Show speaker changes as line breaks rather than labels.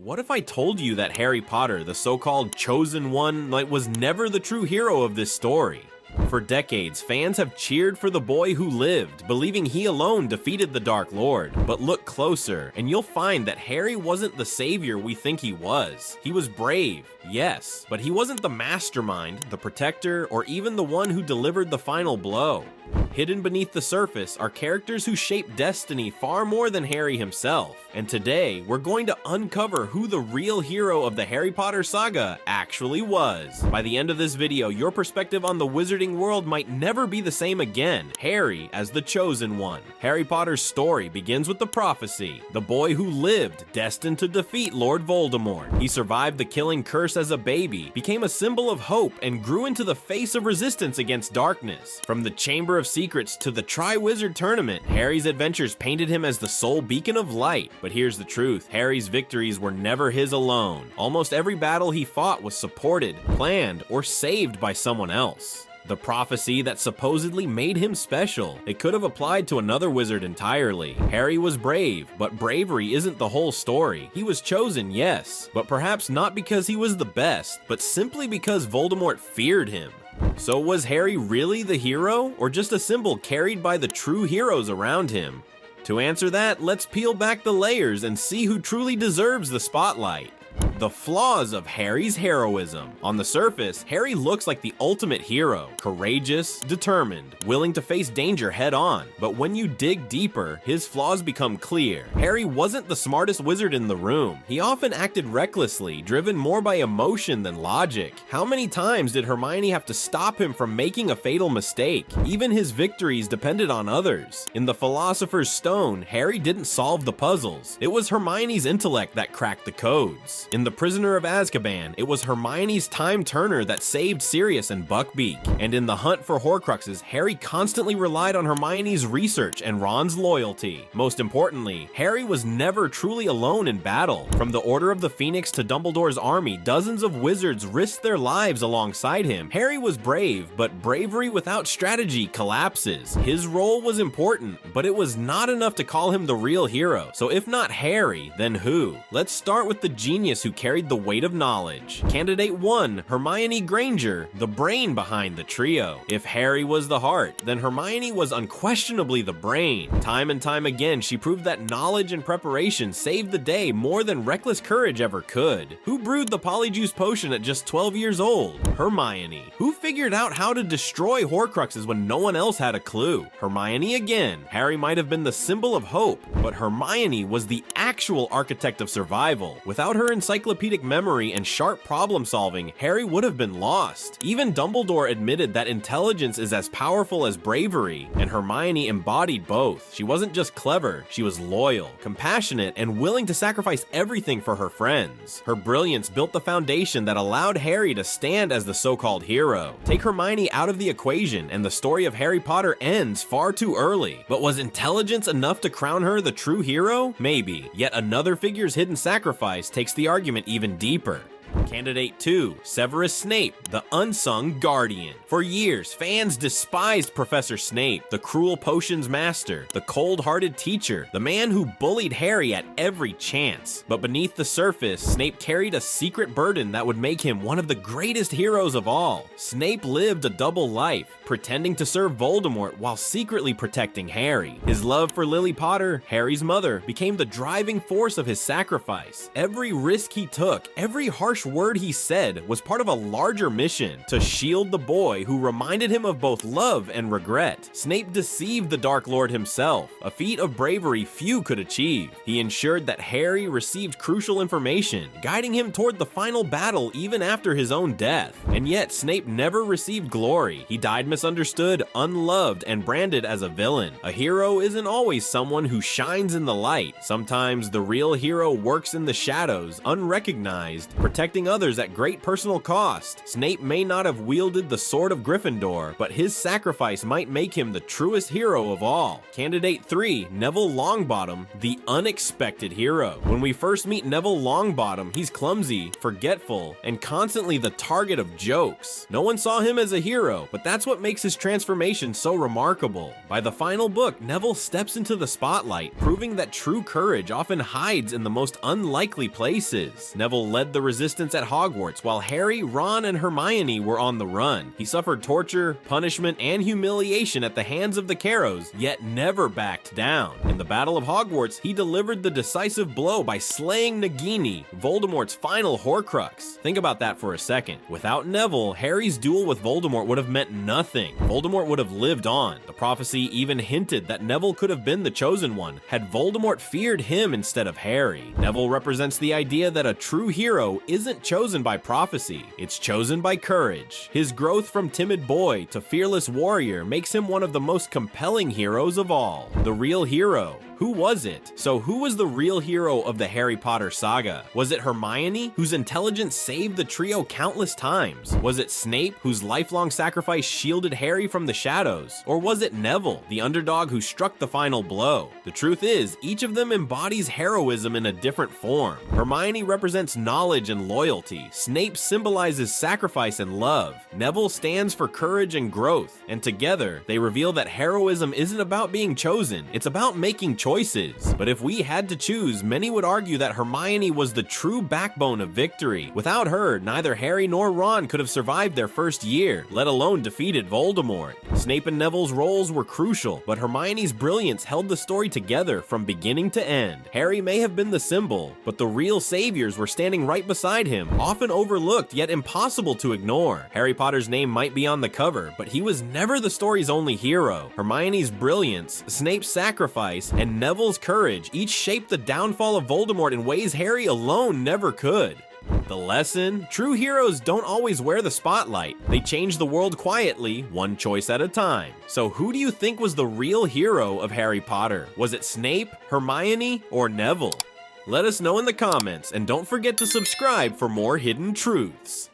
What if I told you that Harry Potter, the so-called chosen one, was never the true hero of this story? For decades, fans have cheered for the boy who lived, believing he alone defeated the Dark Lord. But look closer, and you'll find that Harry wasn't the savior we think he was. He was brave, yes, but he wasn't the mastermind, the protector, or even the one who delivered the final blow. Hidden beneath the surface are characters who shape destiny far more than Harry himself. And today, we're going to uncover who the real hero of the Harry Potter saga actually was. By the end of this video, your perspective on the wizarding world might never be the same again. Harry as the chosen one. Harry Potter's story begins with the prophecy, the boy who lived, destined to defeat Lord Voldemort. He survived the killing curse as a baby, became a symbol of hope, and grew into the face of resistance against darkness. From the Chamber of Secrets to the Tri-Wizard Tournament, Harry's adventures painted him as the sole beacon of light. But here's the truth, Harry's victories were never his alone. Almost every battle he fought was supported, planned, or saved by someone else. The prophecy that supposedly made him special. It could have applied to another wizard entirely. Harry was brave, but bravery isn't the whole story. He was chosen, yes, but perhaps not because he was the best, but simply because Voldemort feared him. So was Harry really the hero, or just a symbol carried by the true heroes around him? To answer that, let's peel back the layers and see who truly deserves the spotlight. The flaws of Harry's heroism. On the surface, Harry looks like the ultimate hero, courageous, determined, willing to face danger head on. But when you dig deeper, his flaws become clear. Harry wasn't the smartest wizard in the room. He often acted recklessly, driven more by emotion than logic. How many times did Hermione have to stop him from making a fatal mistake? Even his victories depended on others. In the Philosopher's Stone, Harry didn't solve the puzzles. It was Hermione's intellect that cracked the codes. In The Prisoner of Azkaban, it was Hermione's time turner that saved Sirius and Buckbeak. And in the hunt for Horcruxes, Harry constantly relied on Hermione's research and Ron's loyalty. Most importantly, Harry was never truly alone in battle. From the Order of the Phoenix to Dumbledore's army, dozens of wizards risked their lives alongside him. Harry was brave, but bravery without strategy collapses. His role was important, but it was not enough to call him the real hero. So if not Harry, then who? Let's start with the genius who carried the weight of knowledge. Candidate 1, Hermione Granger, the brain behind the trio. If Harry was the heart, then Hermione was unquestionably the brain. Time and time again, she proved that knowledge and preparation saved the day more than reckless courage ever could. Who brewed the Polyjuice potion at just 12 years old? Hermione. Who figured out how to destroy Horcruxes when no one else had a clue? Hermione again. Harry might have been the symbol of hope, but Hermione was the actual architect of survival. Without her encyclopedic memory and sharp problem solving, Harry would have been lost. Even Dumbledore admitted that intelligence is as powerful as bravery, and Hermione embodied both. She wasn't just clever, she was loyal, compassionate, and willing to sacrifice everything for her friends. Her brilliance built the foundation that allowed Harry to stand as the so-called hero. Take Hermione out of the equation, and the story of Harry Potter ends far too early. But was intelligence enough to crown her the true hero? Maybe. Yet another figure's hidden sacrifice takes the argument even deeper. Candidate 2, Severus Snape, the unsung guardian. For years, fans despised Professor Snape, the cruel potions master, the cold-hearted teacher, the man who bullied Harry at every chance. But beneath the surface, Snape carried a secret burden that would make him one of the greatest heroes of all. Snape lived a double life, pretending to serve Voldemort while secretly protecting Harry. His love for Lily Potter, Harry's mother, became the driving force of his sacrifice. Every risk he took, every harsh word he said was part of a larger mission to shield the boy who reminded him of both love and regret. Snape deceived the Dark Lord himself, a feat of bravery few could achieve. He ensured that Harry received crucial information, guiding him toward the final battle even after his own death. And yet, Snape never received glory. He died misunderstood, unloved, and branded as a villain. A hero isn't always someone who shines in the light. Sometimes the real hero works in the shadows, unrecognized, protecting protecting others at great personal cost. Snape may not have wielded the sword of Gryffindor, but his sacrifice might make him the truest hero of all. Candidate 3, Neville Longbottom, the unexpected hero. When we first meet Neville Longbottom, he's clumsy, forgetful, and constantly the target of jokes. No one saw him as a hero, but that's what makes his transformation so remarkable. By the final book, Neville steps into the spotlight, proving that true courage often hides in the most unlikely places. Neville led the resistance at Hogwarts while Harry, Ron, and Hermione were on the run. He suffered torture, punishment, and humiliation at the hands of the Carrows, yet never backed down. In the Battle of Hogwarts, he delivered the decisive blow by slaying Nagini, Voldemort's final Horcrux. Think about that for a second. Without Neville, Harry's duel with Voldemort would have meant nothing. Voldemort would have lived on. The prophecy even hinted that Neville could have been the chosen one had Voldemort feared him instead of Harry. Neville represents the idea that a true hero isn't chosen by prophecy, it's chosen by courage. His growth from timid boy to fearless warrior makes him one of the most compelling heroes of all. The real hero. Who was it? So who was the real hero of the Harry Potter saga? Was it Hermione, whose intelligence saved the trio countless times? Was it Snape, whose lifelong sacrifice shielded Harry from the shadows? Or was it Neville, the underdog who struck the final blow? The truth is, each of them embodies heroism in a different form. Hermione represents knowledge and loyalty. Snape symbolizes sacrifice and love. Neville stands for courage and growth. And together, they reveal that heroism isn't about being chosen, it's about making choices. But if we had to choose, many would argue that Hermione was the true backbone of victory. Without her, neither Harry nor Ron could have survived their first year, let alone defeated Voldemort. Snape and Neville's roles were crucial, but Hermione's brilliance held the story together from beginning to end. Harry may have been the symbol, but the real saviors were standing right beside him, often overlooked yet impossible to ignore. Harry Potter's name might be on the cover, but he was never the story's only hero. Hermione's brilliance, Snape's sacrifice, and Neville's courage each shaped the downfall of Voldemort in ways Harry alone never could. The lesson? True heroes don't always wear the spotlight. They change the world quietly, one choice at a time. So who do you think was the real hero of Harry Potter? Was it Snape, Hermione, or Neville? Let us know in the comments, and don't forget to subscribe for more hidden truths.